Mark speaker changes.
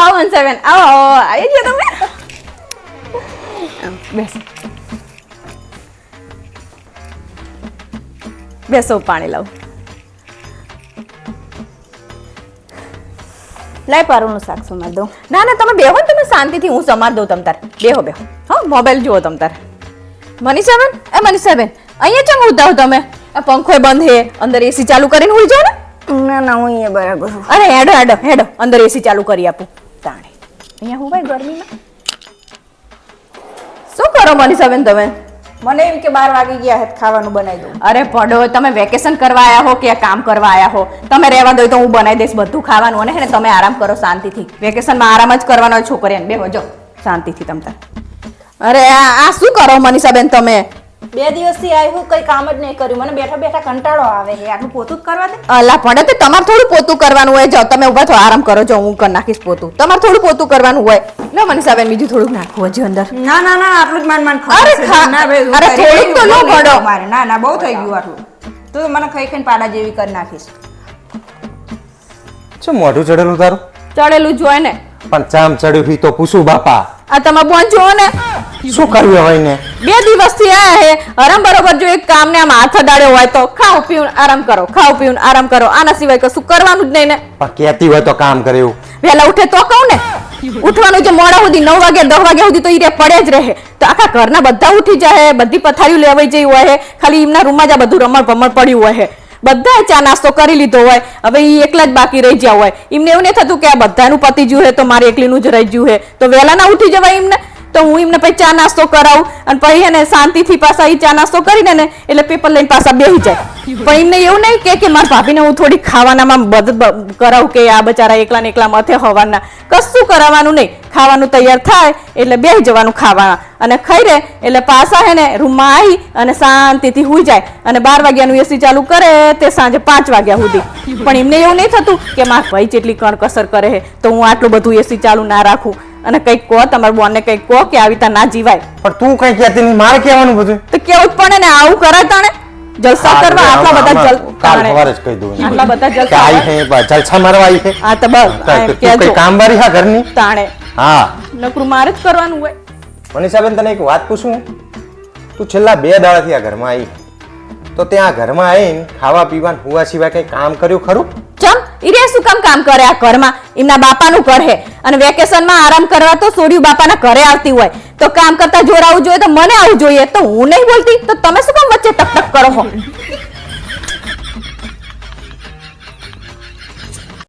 Speaker 1: આવો 17 આવો આવી ગયો તમે બેસો બેસો પાણી લાવ
Speaker 2: લાય પારુનું શાક સમાર દો.
Speaker 1: ના ના તમે બેહો ને તમે શાંતિથી હું સમાર દઉં તમ તાર બેહો બેહો હા મોબાઈલ જુઓ તમ તાર મનીષાબેન અહીંયા ચમ ઉતા હો તમે આ પંખો બંધ હે અંદર એસી ચાલુ કરીને ઉઈ જાઓ ને
Speaker 2: ના ના હું અહીંયા બરાબર છું.
Speaker 1: અરે હેડો હેડો હેડો અંદર એસી ચાલુ કરી આપું તાણે અહીંયા હું ભાઈ ગરમીમાં શું કરો મનીષાબેન તમે
Speaker 2: મને એમ કે 12 વાગી ગયા હે ખાવાનું બનાવી દઉં.
Speaker 1: અરે પડો તમે વેકેશન કરવા આયા હો કે કામ કરવા આયા હો તમે રહેવા દો તો હું બનાવી દઈશ બધું ખાવાનું અને હે ને તમે આરામ કરો શાંતિથી વેકેશનમાં આરામ જ કરવાનો હોય છોકરીને બેહો જો શાંતિથી તમ તાર અરે આ શું કરો મનીષાબેન તમે
Speaker 2: 2 દિવસથી આવ્યું કઈ કામ જ નહીં કર્યું મને બેઠા બેઠા કંટાળો આવે છે આટલું પોતું જ કરવા દે.
Speaker 1: અલા પડે તો તમારે થોડું પોતું કરવાનું હોય જાઓ તમે ઉભા થો આરામ કરો જો હું કરી નાખીશ પોતું તમારે થોડું પોતું કરવાનું હોય લો મનીષાબેન બીજું થોડુંક નાખવું હજી અંદર
Speaker 2: ના ના ના આટલું જ માન
Speaker 1: અરે
Speaker 2: ના ભાઈ
Speaker 1: અરે થોડુંક તો લો પડો
Speaker 2: મારે ના ના બહુ થઈ ગયું આટલું તું મને ખાઈ ખાઈને પાડા જેવી કરી નાખીશ.
Speaker 3: શું મોઢું ચડેલું તારું?
Speaker 1: ચડેલું જોય ને
Speaker 3: પણ ચામ ચડ્યું હી તો પૂછું બાપા
Speaker 1: આ તમે બોન જુઓ ને
Speaker 3: શું કર્યું હવે એને?
Speaker 1: 2 દિવસથી આયા હે આરામ બરોબર જો એક કામ ને આમ હાથ અડાડ્યો હોય તો ખાઓ પીવું આરામ કરો ખાઓ પીવું આરામ કરો આના સિવાય કશું કરવાનું જ નહીં ને
Speaker 3: પણ કહેતી હોય તો કામ કરે એવું.
Speaker 1: વહેલા ઉઠે તો કહું ને ઉઠવાનું જે મોડા સુધી 9 વાગે 10 વાગ્યા સુધી તો ઈ રે પડે જ રહે તો આખા ઘરના બધા ઉઠી જાય બધી પથારીઓ લેવાઈ જઈ હોય હે ખાલી એમના રૂમમાં જ આ બધું રમણ ભમણ પડ્યું હોય હે બધા ચા નાસ્તો કરી લીધો હોય હવે ઈ એકલા જ બાકી રહી ગયા હોય એમને એવું નહીં થતું કે આ બધાનું પતી ગયું હે તો મારે એકલીનું જ રહી ગયું હે તો વહેલા ના ઉઠી જવાય એમને તો હું એમને પછી ચા નાસ્તો કરાવું અને પછી એને શાંતિથી પાછા ઈ ચા નાસ્તો કરીને ને એટલે પેપર લઈને પાછા બેસી જાય પણ એમને એવું નહીં કે મારા ભાભીને હું થોડી ખાવાનામાં મદદ કરાવું કે આ બચારા એકલા ને એકલા મથે હવારના કશું કરાવવાનું નહીં ખાવાનું તૈયાર થાય એટલે બેસી જવાનું ખાવા અને ખાઈ રે એટલે પાછા હે ને રૂમમાં આવી અને શાંતિથી હુઈ જાય અને 12 વાગ્યાનું એસી ચાલુ કરે તે સાંજે 5 વાગ્યા સુધી પણ એમને એવું નહીં થતું કે મારા ભાઈ જેટલી કણકસર કરે છે તો હું આટલું બધું એસી ચાલુ ના રાખું અને કંઈક કહો તમારા બોનને કંઈક કહો કે આવી રીતે ના જીવાય
Speaker 3: પણ તું કઈ કહેતી નહીં મારે કહેવાનું બધું
Speaker 1: તો કેવું જ પડે ને આવું કરે તાણે જલસા કરવા આટલા બધા
Speaker 3: કાલ સવારે જ કહી દઉં
Speaker 1: આટલા બધા
Speaker 3: કે
Speaker 1: જલસા
Speaker 3: આઈ હે જલસા મારવા આવી હે
Speaker 1: હા તો બસ
Speaker 3: તું કઈ કામ વાળી હા ઘરની
Speaker 1: તાણે
Speaker 3: હા
Speaker 1: નકરું મારે જ કરવાનું હોય
Speaker 3: મનીષાબેન તને એક વાત પૂછું તું છેલ્લા 2 દાડાથી આ ઘરમાં આવી તો ત્યાં ઘરમાં આવીને ખાવા પીવાનું હુવા સિવાય કઈ કામ કર્યું ખરું?
Speaker 1: ચમ ઈરે શું કામ કરે આ ઘરમાં એમના બાપાનું ઘર હે અને વેકેશનમાં આરામ કરવા તો સોડિયું બાપાના ઘરે આવતી હોય તો કામ કરતા જોરાવું જોઈએ તો મને આવું જોઈએ તો હું નહીં બોલતી તો તમે શું કામ વચ્ચે ટકટક કરો છો